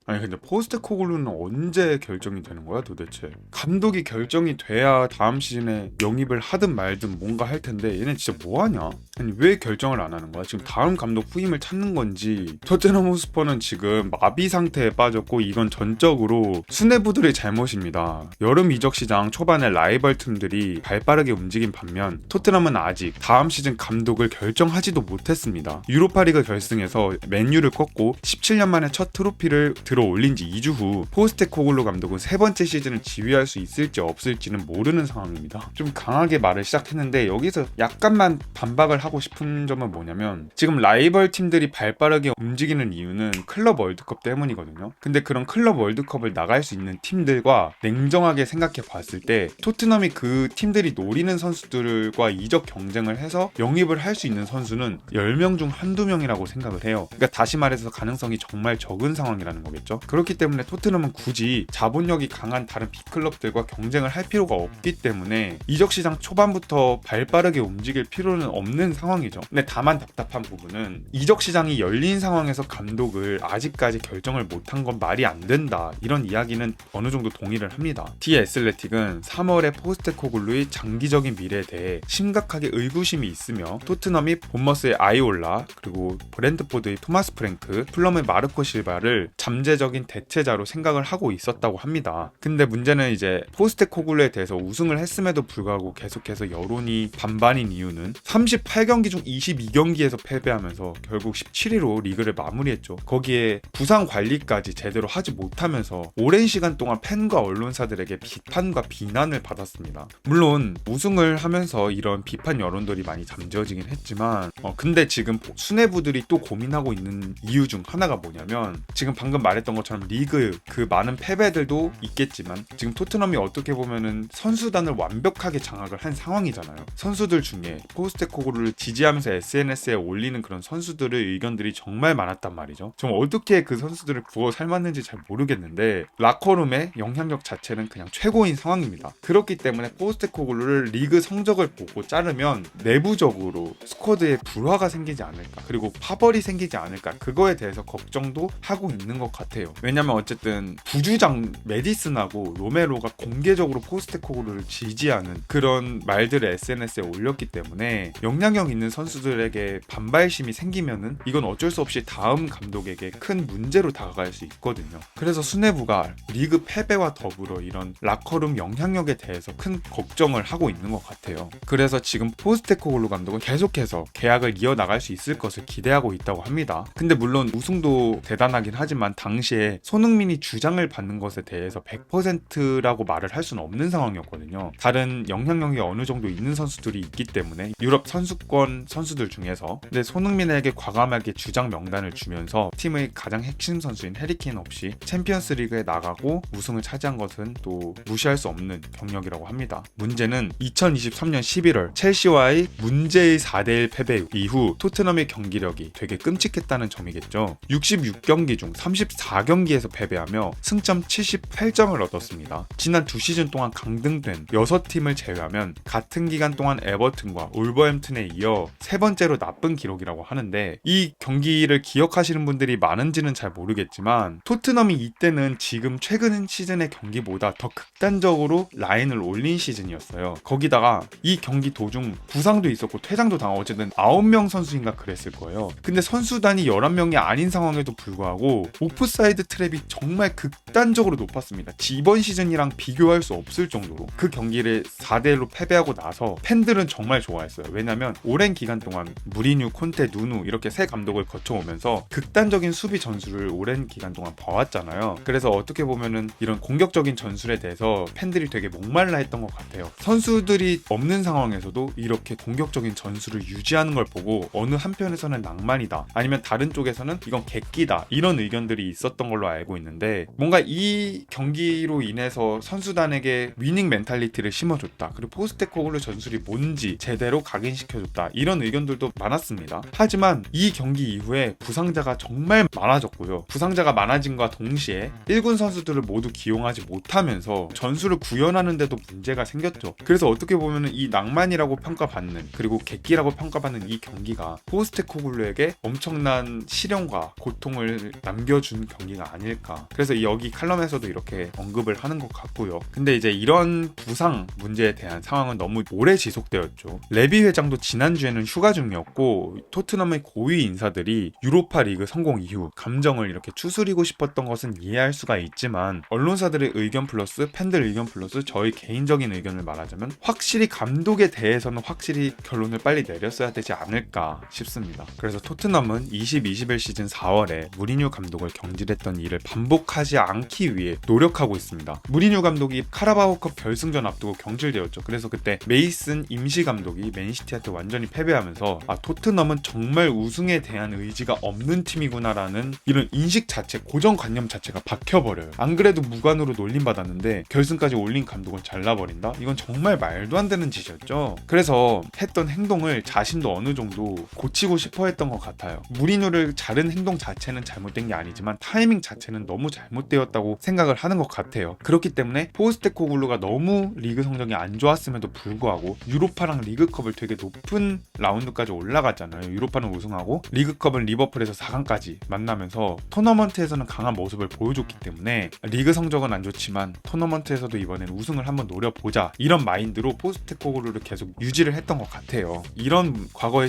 아니 근데 포스테코글루는 언제 결정이 되는 거야 도대체? 감독이 결정이 돼야 다음 시즌에 영입을 하든 말든 뭔가 할 텐데 얘네 진짜 뭐하냐? 아니 왜 결정을 안 하는 거야? 지금 다음 감독 후임을 찾는 건지. 토트넘 호스퍼는 지금 마비 상태에 빠졌고 이건 전적으로 수뇌부들의 잘못입니다. 여름 이적 시장 초반에 라이벌 팀들이 발빠르게 움직인 반면 토트넘은 아직 다음 시즌 감독을 결정하지도 못했습니다. 유로파리그 결승에서 맨유를 꺾고 17년 만에 첫 트로피를 들어 올린 지 2주 후 포스테코글루 감독은 세 번째 시즌을 지휘할 수 있을지 없을지는 모르는 상황입니다. 좀 강하게 말을 시작했는데 여기서 약간만 반박을 하고 싶은 점은 뭐냐면 지금 라이벌 팀들이 발빠르게 움직이는 이유는 클럽 월드컵 때문이거든요. 근데 그런 클럽 월드컵을 나갈 수 있는 팀들과 냉정하게 생각해 봤을 때 토트넘이 그 팀들이 노리는 선수들과 이적 경쟁을 해서 영입을 할 수 있는 선수는 10명 중 한두 명이라고 생각을 해요. 그러니까 다시 말해서 가능성이 정말 적은 상황이라는 거겠죠. 그렇기 때문에 토트넘은 굳이 자본력이 강한 다른 B클럽들과 경쟁을 할 필요가 없기 때문에 이적 시장 초반부터 발빠르게 움직일 필요는 없는 상황이죠. 근데 다만 답답한 부분은 이적 시장이 열린 상황에서 감독을 아직까지 결정을 못한 건 말이 안 된다. 이런 이야기는 어느 정도 동의를 합니다. 디 애슬레틱은 3월에 포스테코글루의 장기적인 미래에 대해 심각하게 의구심이 있으며 토트넘이 본머스의 아이올라 그리고 브랜트포드의 토마스 프랭크, 플럼의 마르코 실바를 잠재적인 대체자로 생각을 하고 있었다고 합니다. 근데 문제는 이제 포스테코글루에 대해서 우승을 했음에도 불구하고 계속해서 여론이 반반인 이유는 38경기 중 22경기에서 패배하면서 결국 17위로 리그를 마무리했죠. 거기에 부상 관리까지 제대로 하지 못하면서 오랜 시간 동안 팬과 언론사들에게 비판과 비난을 받았습니다. 물론 우승을 하면서 이런 비판 여론들이 많이 잠재워지긴 했지만 근데 지금 수뇌부들이 또 고민하고 있는 이유 중 하나가 뭐냐면 지금 방금 말했던 것처럼 리그 그 많은 패배들도 있겠지만 지금 토트넘이 어떻게 보면은 선수단을 완벽하게 장악을 한 상황이잖아요. 선수들 중에 포스테코글루를 지지하면서 SNS에 올리는 그런 선수들의 의견들이 정말 많았단 말이죠. 좀 어떻게 그 선수들을 구워 삶았는지 잘 모르겠는데 라커룸의 영향력 자체는 그냥 최고인 상황입니다. 그렇기 때문에 포스테코글루를 리그 성적을 보고 자르면 내부적으로 스쿼드에 불화가 생기지 않을까, 그리고 파벌이 생기지 않을까, 그거에 대해서 걱정도 하고 있는 것 같아요. 왜냐면 어쨌든 부주장 메디슨하고 로메로가 공개적으로 포스테코글루를 지지하는 그런 말들을 SNS에 올렸기 때문에 영향력 있는 선수들에게 반발심이 생기면은 이건 어쩔 수 없이 다음 감독에게 큰 문제로 다가갈 수 있거든요. 그래서 수뇌부가 리그 패배와 더불어 이런 라커룸 영향력에 대해서 큰 걱정을 하고 있는 것 같아요. 그래서 지금 포스테코글루 감독은 계속해서 계약을 이어나갈 수 있을 것을 기대하고 있다고 합니다. 근데 물론 우승도 대단하긴 하지만 당시에 손흥민이 주장을 받는 것에 대해서 100%라고 말을 할 수는 없는 상황이었거든요. 다른 영향력이 어느 정도 있는 선수들이 있기 때문에 유럽 선수권 선수들 중에서. 근데 손흥민에게 과감하게 주장 명단을 주면서 팀의 가장 핵심 선수인 해리케인 없이 챔피언스 리그에 나가고 우승을 차지한 것은 또 무시할 수 없는 경력이라고 합니다. 문제는 2023년 11월 첼시와의 문제의 4대1 패배 이후 토트넘의 경기력이 되게 끔찍했다는 점이겠죠. 66경기 중 34경기에서 패배하며 승점 78점을 얻었습니다. 지난 2시즌 동안 강등된 6팀을 제외하면 같은 기간 동안 에버튼과 울버햄튼에 이어 세 번째로 나쁜 기록이라고 하는데, 이 경기를 기억하시는 분들이 많은지는 잘 모르겠지만 토트넘이 이때는 지금 최근 시즌의 경기보다 더 극단적으로 라인을 올린 시즌이었어요. 거기다가 이 경기 도중 부상도 있었고 퇴장도 당하고 어쨌든 9명 선수인가 그랬을 거예요. 근데 선수단이 11명이 아닌 상황에도 불구하고 오프사이드 트랩이 정말 극단적으로 높았습니다. 이번 시즌이랑 비교할 수 없을 정도로. 그 경기를 4대1로 패배하고 나서 팬들은 정말 좋아했어요. 왜냐면 오랜 기간 동안 무리뉴, 콘테, 누누 이렇게 세 감독을 거쳐오면서 극단적인 수비 전술을 오랜 기간 동안 봐왔잖아요. 그래서 어떻게 보면은 이런 공격적인 전술에 대해서 팬들이 되게 목말라 했던 것 같아요. 선수들이 없는 상황에서도 이렇게 공격적인 전술을 유지하는 걸 보고 어느 한편에서는 낭만이다, 아니면 다른 쪽에서는 이건 객기다, 이런 의견들이 있었던 걸로 알고 있는데 뭔가 이 경기로 인해서 선수단에게 위닝 멘탈리티를 심어줬다. 그리고 포스테코글루 전술이 뭔지 제대로 각인시켜줬다. 이런 의견들도 많았습니다. 하지만 이 경기 이후에 부상자가 정말 많아졌고요. 부상자가 많아진과 동시에 1군 선수들을 모두 기용하지 못하면서 전술을 구현하는데도 문제가 생겼죠. 그래서 어떻게 보면 이 낭만이라고 평가받는, 그리고 객기라고 평가받는 이 경기가 포스테코글루에게 엄청난 시련과 고통을 남겨준 경기가 아닐까. 그래서 여기 칼럼에서도 이렇게 언급을 하는 것 같고요. 근데 이제 이런 부상 문제에 대한 상황은 너무 오래 지속되었죠. 레비 회장도 지난주에는 휴가 중이었고, 토트넘의 고위 인사들이 유로파 리그 성공 이후 감정을 이렇게 추스리고 싶었던 것은 이해할 수가 있지만, 언론사들의 의견 플러스 팬들 의견 플러스 저희 개인적인 의견을 말하자면 확실히 감독에 대해서는 확실히 결론을 빨리 내렸어야 되지 않을까 싶습니다. 그래서 토트넘은 20-21 시즌 4월에 무리뉴 감독을 경질했던 일을 반복하지 않기 위해 노력하고 있습니다. 무리뉴 감독이 카라바오컵 결승전 앞두고 경질되었죠. 그래서 그때 메이슨 임시 감독이 맨시티한테 완전히 패배하면서 토트넘은 정말 우승에 대한 의지가 없는 팀이구나라는 이런 인식 자체, 고정관념 자체가 박혀버려요. 안 그래도 무관으로 놀림받았는데 결승까지 올린 감독을 잘라버린다? 이건 정말 말도 안 되는 짓이었죠. 그래서 했던 행동을 자신도 어느 정도 고치고 싶어 했던 것 같아요. 무리뉴를 자른 행동 자체는 잘못된 게 아니지만 타이밍 자체는 너무 잘못되었다고 생각을 하는 것 같아요. 그렇기 때문에 포스테코글루가 너무 리그 성적이 안 좋았음에도 불구하고 유로파랑 리그컵을 되게 높은 라운드까지 올라갔잖아요. 유로파는 우승하고 리그컵은 리버풀에서 4강까지 만나면서 토너먼트에서는 강한 모습을 보여줬기 때문에 리그 성적은 안 좋지만 토너먼트에서도 이번엔 우승을 한번 노려보자, 이런 마인드로 포스테코글루를 계속 유지를 했던 것 같아요. 이런 과거의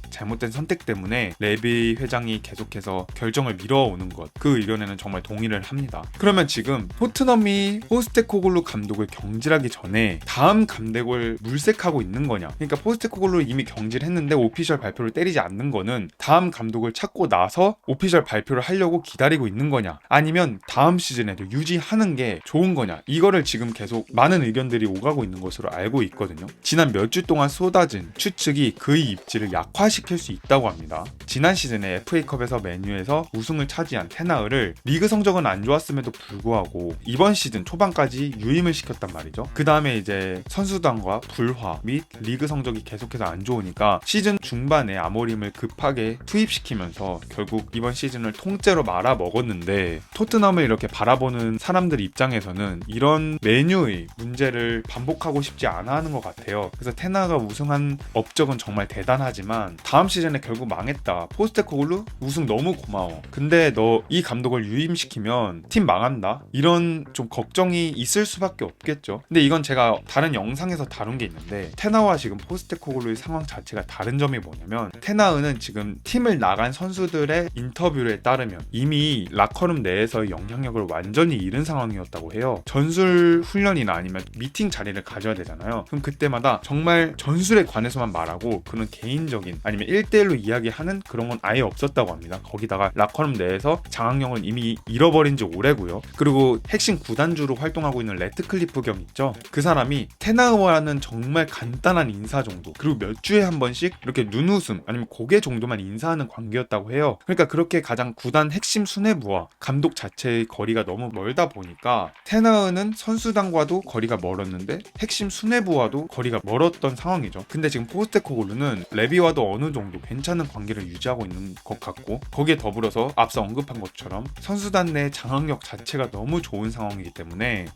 잘못된 선택 때문에 레비 회장이 계속해서 결정을 미뤄오는 것, 그 의견에는 정말 동의를 합니다. 그러면 지금 토트넘이 포스테코글루 감독을 경질하기 전에 다음 감독을 물색하고 있는 거냐? 그러니까 포스테코글루를 이미 경질했는데 오피셜 발표를 때리지 않는 거는 다음 감독을 찾고 나서 오피셜 발표를 하려고 기다리고 있는 거냐? 아니면 다음 시즌에도 유지하는 게 좋은 거냐? 이거를 지금 계속 많은 의견들이 오가고 있는 것으로 알고 있거든요. 지난 몇 주 동안 쏟아진 추측이 그의 입지를 약화시킬 수 있다고 합니다. 지난 시즌에 FA컵에서 맨유에서 우승을 차지한 테나흐를 리그 성적은 안 좋았음에도 불구하고 이번 시즌 초반까지 유임을 시켰단 말이죠. 그 다음에 이제 선수단과 불화 및 리그 성적이 계속해서 안 좋으니까 시즌 중반에 아모림을 급하게 투입시키면서 결국 이번 시즌을 통째로 말아먹었는데, 토트넘을 이렇게 바라보는 사람들 입장에서는 이런 맨유의 문제를 반복하고 싶지 않아 하는 것 같아요. 그래서 테나흐가 우승한 업적은 정말 대단하지만 다음 시즌에 결국 망했다. 포스테코글루 우승 너무 고마워. 근데 너 이 감독을 유임시키면 팀 망한다. 이런 좀 걱정이 있을 수밖에 없겠죠. 근데 이건 제가 다른 영상에서 다룬 게 있는데, 테나흐와 지금 포스테코글루의 상황 자체가 다른 점이 뭐냐면, 테나흐는 지금 팀을 나간 선수들의 인터뷰에 따르면 이미 라커룸 내에서의 영향력을 완전히 잃은 상황이었다고 해요. 전술 훈련이나 아니면 미팅 자리를 가져야 되잖아요. 그럼 그때마다 정말 전술에 관해서만 말하고 그런 개인적인 아니면 1대1로 이야기하는 그런 건 아예 없었다고 합니다. 거기다가 라커룸 내에서 장악력은 이미 잃어버린 지 오래고요. 그리고 핵심 구단주로 활동하고 있는 레트클리프 경 있죠. 그 사람이 테나흐와는 정말 간단한 인사 정도, 그리고 몇 주에 한 번씩 이렇게 눈웃음 아니면 고개 정도만 인사하는 관계였다고 해요. 그러니까 그렇게 가장 구단 핵심 수뇌부와 감독 자체의 거리가 너무 멀다 보니까 테나흐는 선수단과도 거리가 멀었는데 핵심 수뇌부와도 거리가 멀었던 상황이죠. 근데 지금 포스테코글루는 레비와도 어느 정도 괜찮은 관계를 유지하고 있는 것 같고, 거기에 더불어서 앞서 언급한 것처럼 선수단 내 장악력 자체가 너무 좋은 상황이기 때문에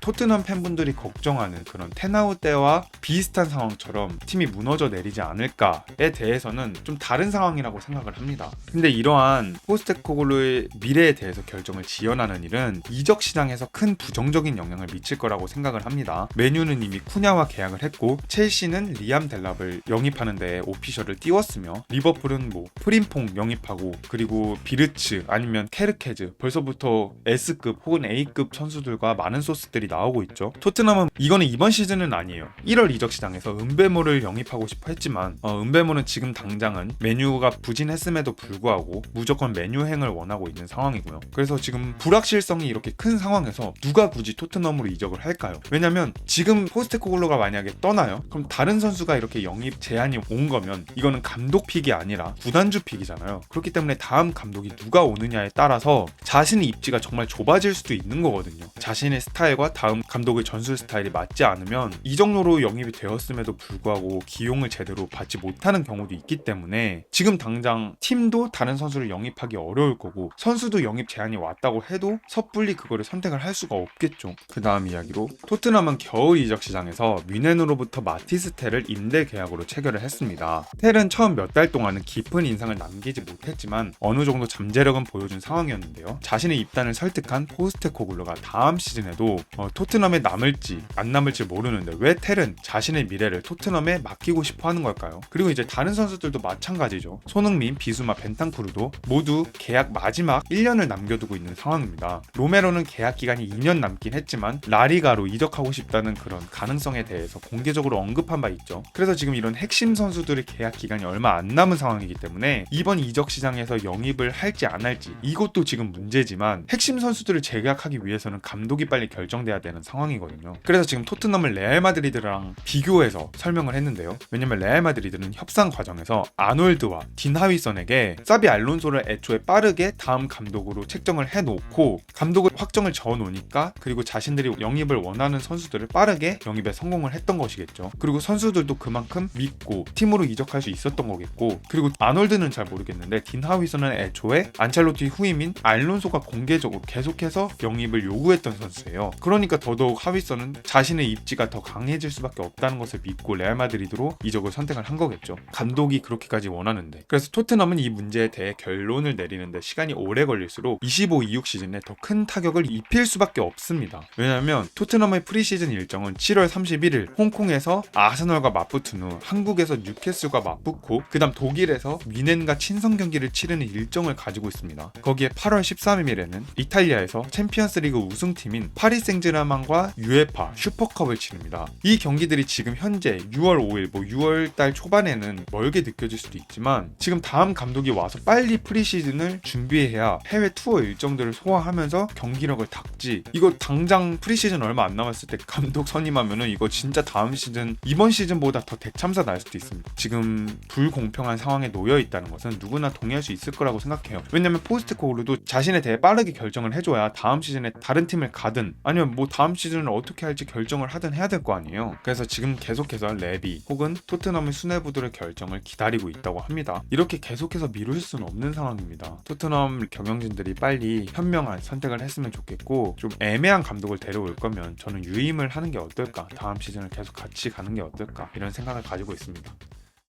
토트넘 팬분들이 걱정하는 그런 테나흐 때와 비슷한 상황처럼 팀이 무너져 내리지 않을까에 대해서는 좀 다른 상황이라고 생각을 합니다. 근데 이러한 포스테코글루의 미래에 대해서 결정을 지연하는 일은 이적 시장에서 큰 부정적인 영향을 미칠 거라고 생각을 합니다. 메뉴는 이미 쿠냐와 계약을 했고, 첼시는 리암 델랍을 영입하는 데 오피셜을 띄웠으며, 리버풀은 프림퐁 영입하고, 그리고 비르츠 아니면 케르케즈, 벌써부터 S급 혹은 A급 선수들과 많은 소스들이 나오고 있죠. 토트넘은 이거는 이번 시즌은 아니에요. 1월 이적 시장에서 은베모를 영입하고 싶어 했지만 은베모는 지금 당장은 메뉴가 부진했음에도 불구하고 무조건 메뉴행을 원하고 있는 상황이고요. 그래서 지금 불확실성이 이렇게 큰 상황에서 누가 굳이 토트넘으로 이적을 할까요? 왜냐면 지금 포스테코글루가 만약에 떠나요? 그럼 다른 선수가 이렇게 영입 제안이 온 거면 이거는 감독 픽이 아니라 구단주 픽이잖아요. 그렇기 때문에 다음 감독이 누가 오느냐에 따라서 자신의 입지가 정말 정말 좁아질 수도 있는 거거든요. 자신의 스타일과 다음 감독의 전술 스타일이 맞지 않으면 이 정도로 영입이 되었음에도 불구하고 기용을 제대로 받지 못하는 경우도 있기 때문에 지금 당장 팀도 다른 선수를 영입하기 어려울 거고 선수도 영입 제한이 왔다고 해도 섣불리 그거를 선택을 할 수가 없겠죠. 그 다음 이야기로 토트넘은 겨울 이적 시장에서 뮌헨으로부터 마티스 텔을 임대 계약으로 체결을 했습니다. 텔은 처음 몇 달 동안은 깊은 인상을 남기지 못했지만 어느 정도 잠재력은 보여준 상황이었는데요. 자신의 입단을 설득한 포스테코글루가 다음 시즌에도 토트넘에 남을지 안 남을지 모르는데 왜 텔은 자신의 미래를 토트넘에 맡기고 싶어 하는 걸까요? 그리고 이제 다른 선수들도 마찬가지죠. 손흥민, 비수마, 벤탄쿠르도 모두 계약 마지막 1년을 남겨두고 있는 상황입니다. 로메로는 계약 기간이 2년 남긴 했지만 라리가로 이적하고 싶다는 그런 가능성에 대해서 공개적으로 언급한 바 있죠. 그래서 지금 이런 핵심 선수들의 계약 기간이 얼마 안 남은 상황이기 때문에 이번 이적 시장에서 영입을 할지 안 할지 이것도 지금 문제지만 핵심 선수들을 재계약하기 위해서는 감독이 빨리 결정돼야 되는 상황이거든요. 그래서 지금 토트넘을 레알 마드리드랑 비교해서 설명을 했는데요. 왜냐면 레알 마드리드는 협상 과정에서 아놀드와 딘 하위선에게 사비 알론소를 애초에 빠르게 다음 감독으로 책정을 해놓고 감독을 확정을 저어놓으니까 그리고 자신들이 영입을 원하는 선수들을 빠르게 영입에 성공을 했던 것이겠죠. 그리고 선수들도 그만큼 믿고 팀으로 이적할 수 있었던 거겠고 그리고 아놀드는 잘 모르겠는데 딘 하위선은 애초에 안첼로티 후임인 알론소가 공개적으로 계속해서 영입을 요구했던 선수예요. 그러니까 더더욱 하위선은 자신의 입지가 더 강해질 수밖에 없다는 것을 믿고 레알 마드리드로 이적을 선택을 한 거겠죠. 감독이 그렇게까지 원하는데. 그래서 토트넘은 이 문제에 대해 결론을 내리는데 시간이 오래 걸릴수록 25-26 시즌에 더 큰 타격을 입힐 수밖에 없습니다. 왜냐하면 토트넘의 프리시즌 일정은 7월 31일 홍콩에서 아스널과 맞붙은 후 한국에서 뉴캐슬과 맞붙고 그 다음 독일에서 뮌헨과 친선 경기를 치르는 일정을 가지고 있습니다. 거기에 8월 13일에는 이탈리아에서 챔피언스리그 우승팀인 파리 생제르맹과 UEFA 슈퍼컵을 치릅니다. 이 경기들이 지금 현재 6월 5일 6월달 초반에는 멀게 느껴질 수도 있지만 지금 다음 감독이 와서 빨리 프리시즌을 준비해야 해외 투어 일정들을 소화하면서 경기력을 닦지. 이거 당장 프리시즌 얼마 안 남았을 때 감독 선임하면은 이거 진짜 다음 시즌 이번 시즌보다 더 대참사 날 수도 있습니다. 지금 불공평한 상황에 놓여 있다는 것은 누구나 동의할 수 있을 거라고 생각해요. 왜냐면 포스테코글루도 자신에 대해 빠르게 결정을 해줘야 다음 시즌에 다른 팀을 가든 아니면 다음 시즌을 어떻게 할지 결정을 하든 해야 될 거 아니에요. 그래서 지금 계속해서 레비 혹은 토트넘의 수뇌부들의 결정을 기다리고 있다고 합니다. 이렇게 계속해서 미룰 수는 없는 상황입니다. 토트넘 경영진들이 빨리 현명한 선택을 했으면 좋겠고 좀 애매한 감독을 데려올 거면 저는 유임을 하는 게 어떨까, 다음 시즌을 계속 같이 가는 게 어떨까 이런 생각을 가지고 있습니다.